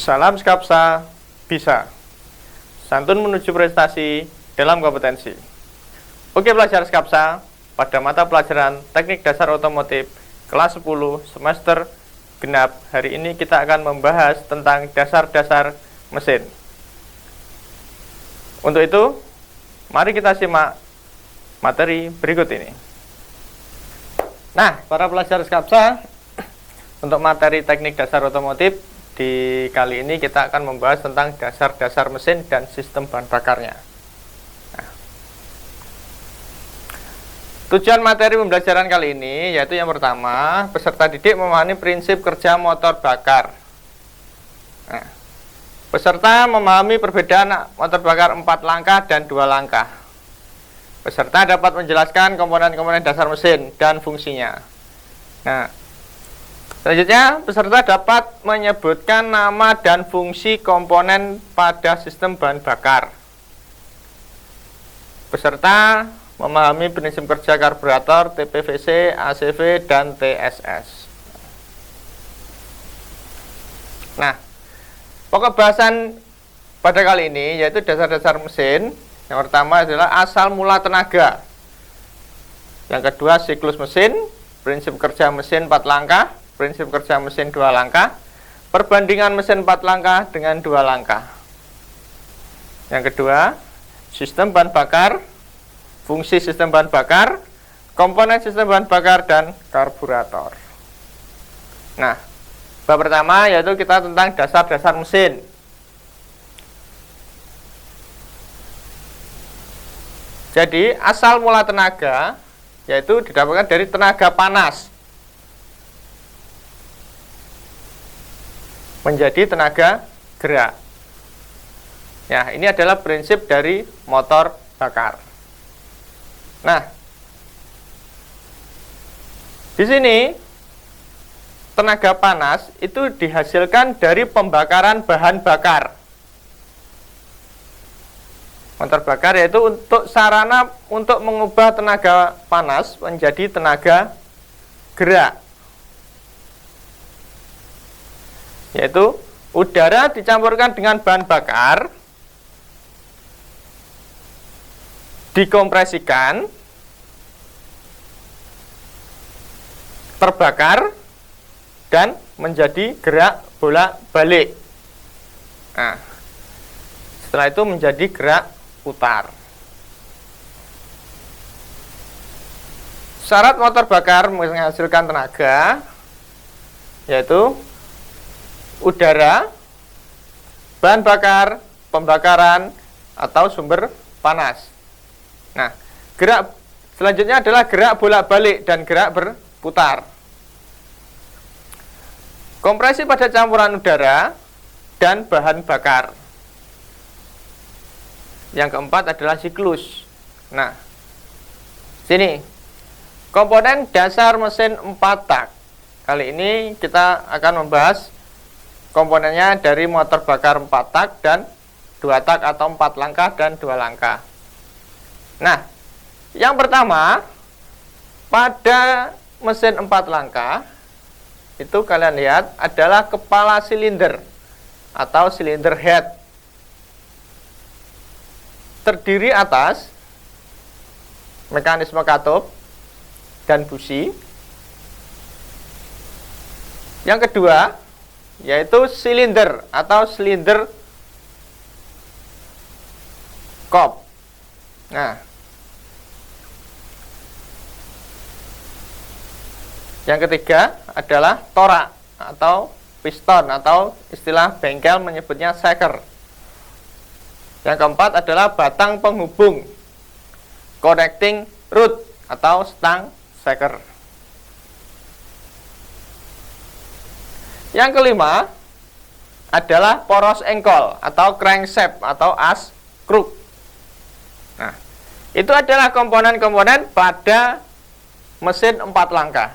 Salam Skapsa, bisa. Santun menuju prestasi dalam kompetensi. Oke pelajar Skapsa, pada mata pelajaran Teknik Dasar Otomotif kelas 10 semester genap, hari ini kita akan membahas tentang dasar-dasar mesin. Untuk itu, mari kita simak materi berikut ini. Nah, para pelajar Skapsa, untuk materi Teknik Dasar Otomotif di kali ini kita akan membahas tentang dasar-dasar mesin dan sistem bahan bakarnya. Nah, tujuan materi pembelajaran kali ini yaitu yang pertama, peserta didik memahami prinsip kerja motor bakar. Nah, peserta memahami perbedaan motor bakar 4 langkah dan 2 langkah. Peserta dapat menjelaskan komponen-komponen dasar mesin dan fungsinya. Nah, selanjutnya, peserta dapat menyebutkan nama dan fungsi komponen pada sistem bahan bakar. Peserta memahami prinsip kerja karburator, TPVC, ACV, dan TSS. Nah, pokok bahasan pada kali ini yaitu dasar-dasar mesin. Yang pertama adalah asal mula tenaga. Yang kedua, siklus mesin, prinsip kerja mesin 4 langkah, prinsip kerja mesin 2 langkah, perbandingan mesin 4 langkah dengan 2 langkah. Yang kedua, sistem bahan bakar, fungsi sistem bahan bakar, komponen sistem bahan bakar, dan karburator. Nah, bab pertama yaitu kita tentang dasar-dasar mesin. Jadi, asal mula tenaga yaitu didapatkan dari tenaga panas menjadi tenaga gerak. Ya, ini adalah prinsip dari motor bakar. Nah, di sini tenaga panas itu dihasilkan dari pembakaran bahan bakar. Motor bakar yaitu untuk sarana untuk mengubah tenaga panas menjadi tenaga gerak, yaitu udara dicampurkan dengan bahan bakar, dikompresikan, terbakar, dan menjadi gerak bolak-balik. Nah, setelah itu menjadi gerak putar. Syarat motor bakar menghasilkan tenaga yaitu udara, bahan bakar, pembakaran, atau sumber panas. Nah, gerak selanjutnya adalah gerak bolak-balik dan gerak berputar. Kompresi pada campuran udara dan bahan bakar. Yang keempat adalah siklus. Nah, sini komponen dasar mesin 4 tak. Kali ini kita akan membahas komponennya dari motor bakar 4 tak dan 2 tak atau 4 langkah dan 2 langkah. Nah, yang pertama, pada mesin 4 langkah itu kalian lihat adalah kepala silinder atau silinder head. Terdiri atas mekanisme katup dan busi. Yang kedua yaitu silinder atau silinder kop. Nah, yang ketiga adalah torak atau piston atau istilah bengkel menyebutnya shaker. Yang keempat adalah batang penghubung, connecting rod atau stang shaker. Yang kelima adalah poros engkol atau crankshaft atau as kruk. Nah, itu adalah komponen-komponen pada mesin 4 langkah.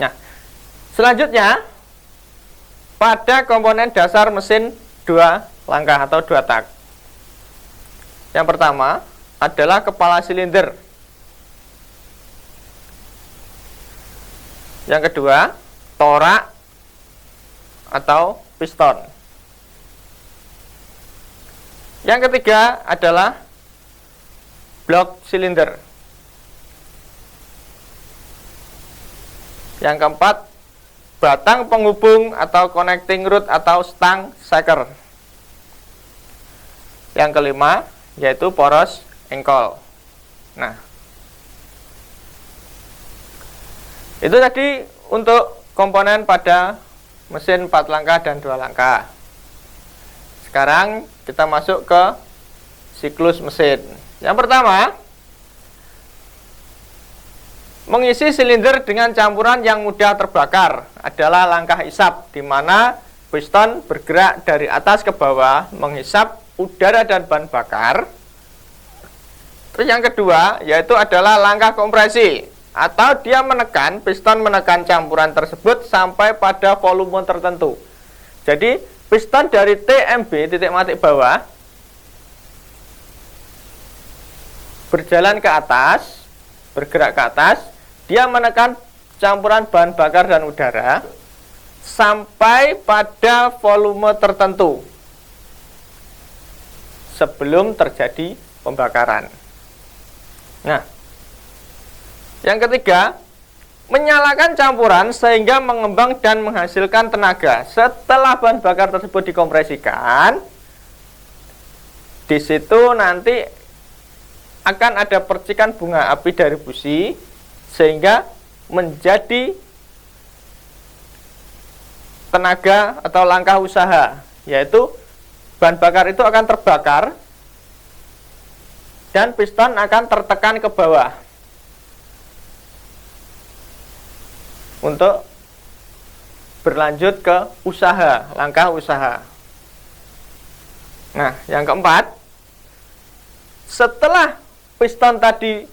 Nah, selanjutnya pada komponen dasar mesin 2 langkah atau 2 tak. Yang pertama adalah kepala silinder. Yang kedua, torak atau piston. Yang ketiga adalah blok silinder. Yang keempat, batang penghubung atau connecting rod atau stang shaker. Yang kelima yaitu poros engkol. Nah, itu tadi untuk komponen pada mesin 4 langkah dan 2 langkah. Sekarang kita masuk ke siklus mesin. Yang pertama, mengisi silinder dengan campuran yang mudah terbakar adalah langkah isap, di mana piston bergerak dari atas ke bawah menghisap udara dan bahan bakar. Terus yang kedua yaitu adalah langkah kompresi, atau dia menekan, piston menekan campuran tersebut sampai pada volume tertentu. Jadi piston dari TMB titik mati bawah berjalan ke atas, bergerak ke atas, dia menekan campuran bahan bakar dan udara sampai pada volume tertentu sebelum terjadi pembakaran. Nah, yang ketiga, menyalakan campuran sehingga mengembang dan menghasilkan tenaga. Setelah bahan bakar tersebut dikompresikan, di situ nanti akan ada percikan bunga api dari busi sehingga menjadi tenaga atau langkah usaha, yaitu bahan bakar itu akan terbakar dan piston akan tertekan ke bawah untuk berlanjut ke usaha, langkah usaha. Nah, yang keempat, setelah piston tadi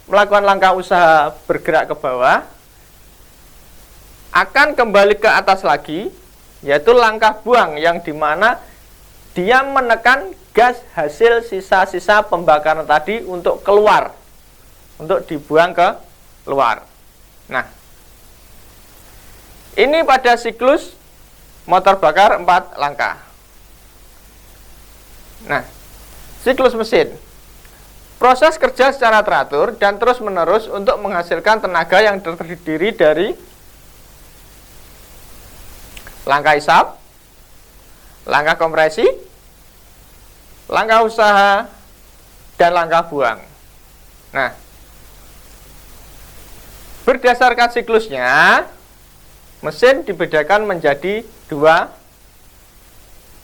melakukan langkah usaha bergerak ke bawah, akan kembali ke atas lagi, yaitu langkah buang, yang dimana dia menekan gas hasil sisa-sisa pembakaran tadi untuk keluar, untuk dibuang ke luar. Nah, ini pada siklus motor bakar 4 langkah. Nah, siklus mesin, proses kerja secara teratur dan terus-menerus untuk menghasilkan tenaga yang terdiri dari langkah isap, langkah kompresi, langkah usaha, dan langkah buang. Nah, berdasarkan siklusnya, mesin dibedakan menjadi 2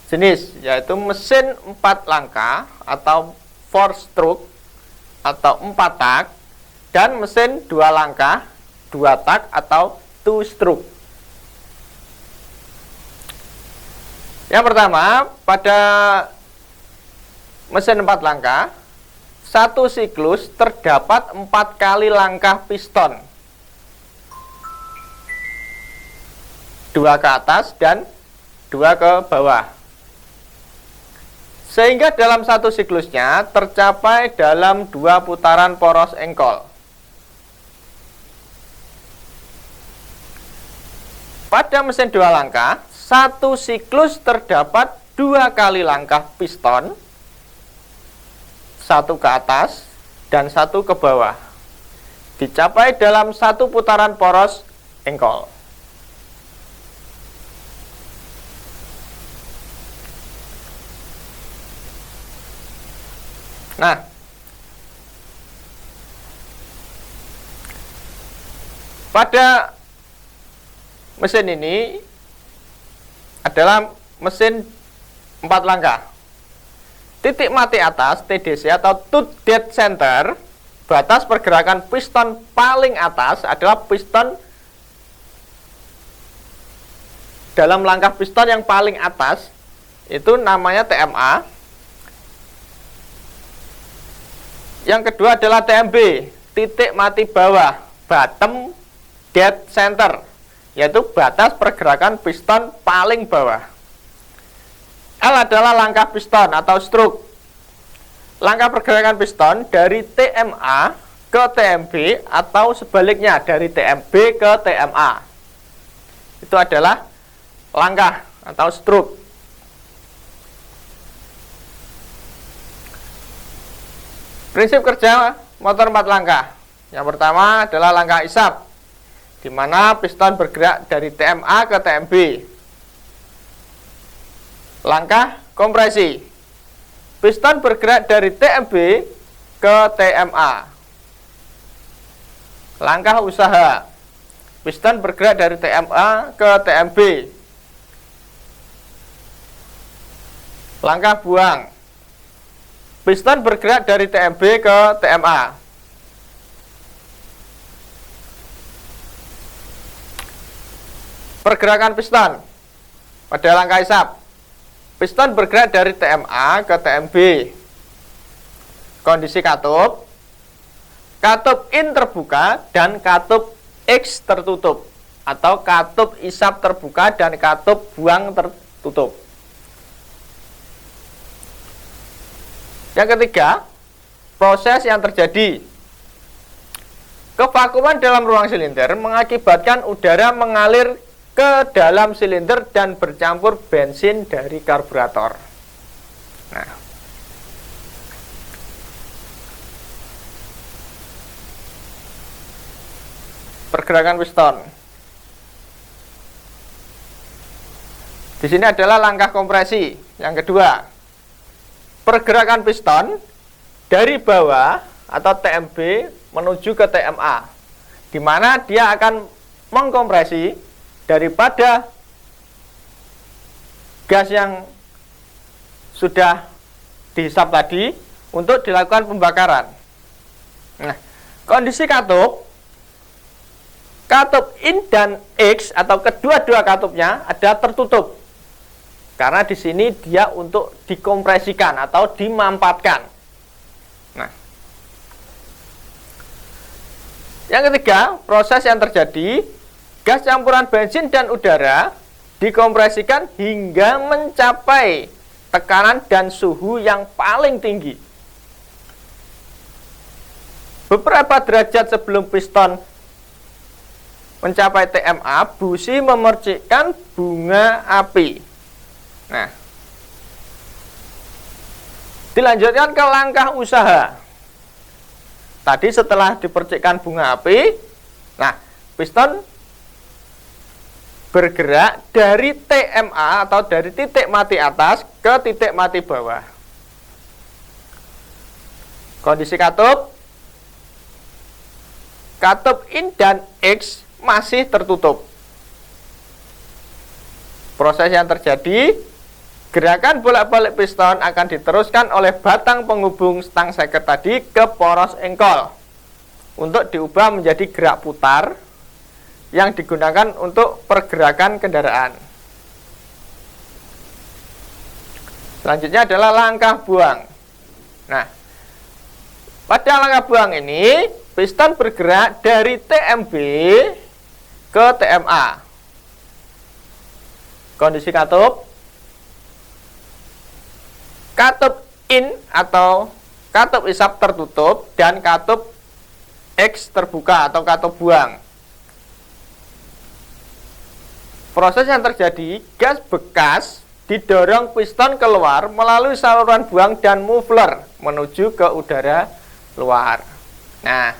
jenis, yaitu mesin 4 langkah atau 4 stroke atau 4 tak, dan mesin 2 langkah 2 tak atau 2 stroke. Yang pertama, pada mesin 4 langkah, satu siklus terdapat 4 kali langkah piston, 2 ke atas dan 2 ke bawah, sehingga dalam satu siklusnya tercapai dalam 2 putaran poros engkol. Pada mesin 2 langkah, satu siklus terdapat 2 kali langkah piston, 1 ke atas dan 1 ke bawah, dicapai dalam 1 putaran poros engkol. Nah, pada mesin ini adalah mesin 4 langkah. Titik mati atas, TDC atau tooth dead center, batas pergerakan piston paling atas adalah piston dalam langkah piston yang paling atas, itu namanya TMA. Yang kedua adalah TMB, titik mati bawah, bottom dead center, yaitu batas pergerakan piston paling bawah. L adalah langkah piston atau stroke, langkah pergerakan piston dari TMA ke TMB atau sebaliknya dari TMB ke TMA. Itu adalah langkah atau stroke. Prinsip kerja motor 4 langkah. Yang pertama adalah langkah isap, di mana piston bergerak dari TMA ke TMB. Langkah kompresi, piston bergerak dari TMB ke TMA. Langkah usaha, piston bergerak dari TMA ke TMB. Langkah buang, piston bergerak dari TMB ke TMA. Pergerakan piston pada langkah isap, piston bergerak dari TMA ke TMB. Kondisi katup, katup in terbuka dan katup X tertutup, atau katup isap terbuka dan katup buang tertutup. Yang ketiga, proses yang terjadi. Kevakuman dalam ruang silinder mengakibatkan udara mengalir ke dalam silinder dan bercampur bensin dari karburator. Nah, pergerakan piston. Di sini adalah langkah kompresi. Yang kedua, pergerakan piston dari bawah atau TMB menuju ke TMA, di mana dia akan mengkompresi daripada gas yang sudah dihisap tadi untuk dilakukan pembakaran. Nah, kondisi katup, katup in dan X atau kedua-dua katupnya ada tertutup. Karena di sini dia untuk dikompresikan atau dimampatkan. Nah, yang ketiga, proses yang terjadi, gas campuran bensin dan udara dikompresikan hingga mencapai tekanan dan suhu yang paling tinggi. Beberapa derajat sebelum piston mencapai TMA, busi memercikkan bunga api. Nah, dilanjutkan ke langkah usaha. Tadi setelah dipercikkan bunga api, nah, piston bergerak dari TMA atau dari titik mati atas ke titik mati bawah. Kondisi katup, katup in dan X masih tertutup. Proses yang terjadi, gerakan bolak-balik piston akan diteruskan oleh batang penghubung stang seket tadi ke poros engkol untuk diubah menjadi gerak putar yang digunakan untuk pergerakan kendaraan. Selanjutnya adalah langkah buang. Nah, pada langkah buang ini piston bergerak dari TMB ke TMA. Kondisi katup, katup in atau katup isap tertutup dan katup X terbuka atau katup buang. Proses yang terjadi, gas bekas didorong piston keluar melalui saluran buang dan muffler menuju ke udara luar. Nah,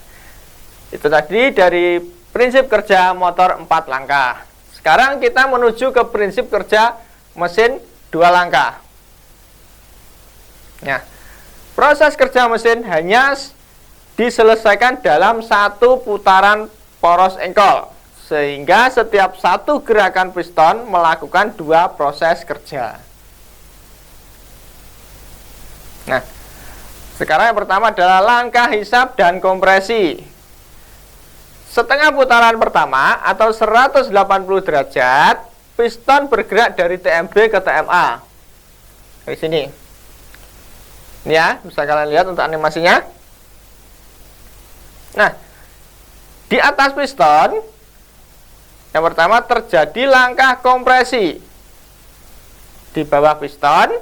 itu tadi dari prinsip kerja motor 4 langkah. Sekarang kita menuju ke prinsip kerja mesin 2 langkah. Nah, proses kerja mesin hanya diselesaikan dalam satu putaran poros engkol, sehingga setiap satu gerakan piston melakukan 2 proses kerja. Nah, sekarang yang pertama adalah langkah hisap dan kompresi. Setengah putaran pertama atau 180 derajat, piston bergerak dari TMB ke TMA. Di sini. Ini ya, bisa kalian lihat untuk animasinya. Nah, di atas piston, yang pertama terjadi langkah kompresi. Di bawah piston,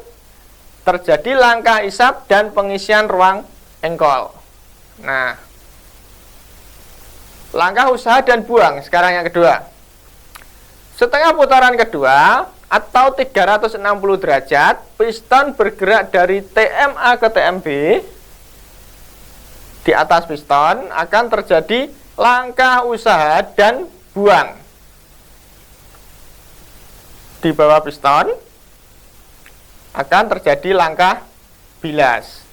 terjadi langkah isap dan pengisian ruang engkol. Nah, langkah usaha dan buang sekarang yang kedua. Setengah putaran kedua, atau 360 derajat, piston bergerak dari TMA ke TMB. Di atas piston akan terjadi langkah usaha dan buang. Di bawah piston akan terjadi langkah bilas.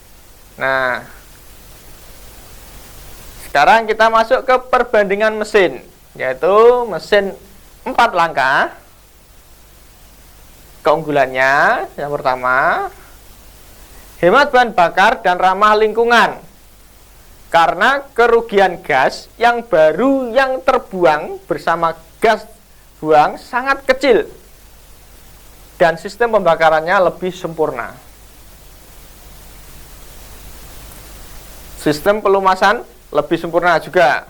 Nah, sekarang kita masuk ke perbandingan mesin, yaitu mesin 4 langkah. Keunggulannya yang pertama, hemat bahan bakar dan ramah lingkungan. Karena kerugian gas yang baru yang terbuang bersama gas buang sangat kecil. Dan sistem pembakarannya lebih sempurna. Sistem pelumasan lebih sempurna juga.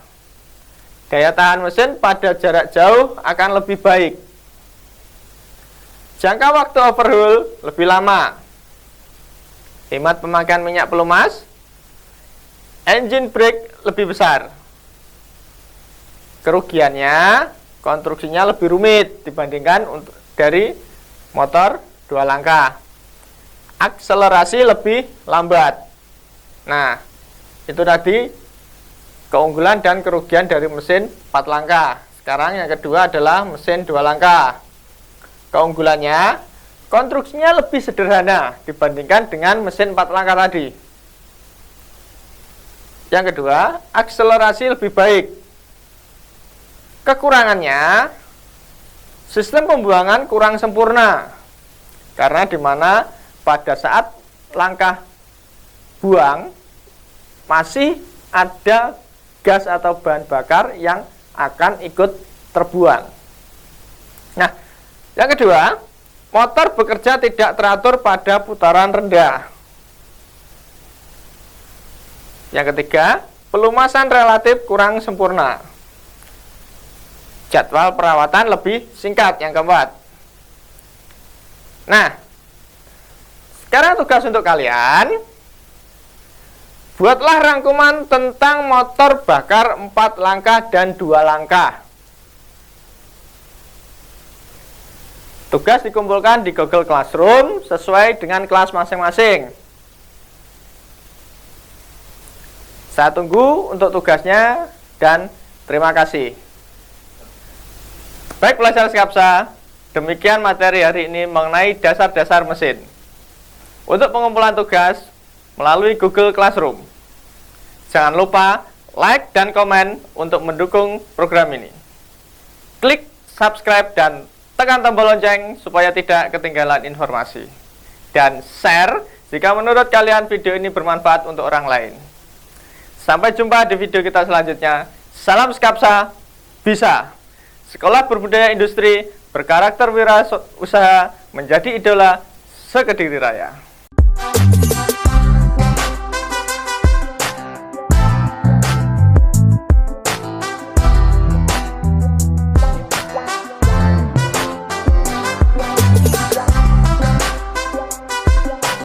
Daya tahan mesin pada jarak jauh akan lebih baik. Jangka waktu overhaul lebih lama. Hemat pemakaian minyak pelumas. Engine brake lebih besar. Kerugiannya, konstruksinya lebih rumit dibandingkan dari motor 2 langkah. Akselerasi lebih lambat. Nah, itu tadi keunggulan dan kerugian dari mesin 4 langkah. Sekarang yang kedua adalah mesin 2 langkah. Keunggulannya, konstruksinya lebih sederhana dibandingkan dengan mesin 4 langkah tadi. Yang kedua, akselerasi lebih baik. Kekurangannya, sistem pembuangan kurang sempurna. Karena di mana pada saat langkah buang masih ada gas atau bahan bakar yang akan ikut terbuang. Nah, yang kedua, motor bekerja tidak teratur pada putaran rendah. Yang ketiga, pelumasan relatif kurang sempurna. Jadwal perawatan lebih singkat. Yang keempat. Nah, sekarang tugas untuk kalian. Buatlah rangkuman tentang motor bakar 4 langkah dan 2 langkah. Tugas dikumpulkan di Google Classroom sesuai dengan kelas masing-masing. Saya tunggu untuk tugasnya dan terima kasih. Baik pelajar Skapsa, demikian materi hari ini mengenai dasar-dasar mesin. Untuk pengumpulan tugas melalui Google Classroom. Jangan lupa like dan komen untuk mendukung program ini. Klik subscribe dan tekan tombol lonceng supaya tidak ketinggalan informasi. Dan share jika menurut kalian video ini bermanfaat untuk orang lain. Sampai jumpa di video kita selanjutnya. Salam Skapsa, bisa. Sekolah Berbudaya Industri, berkarakter wirausaha, menjadi idola se-Kediri Raya.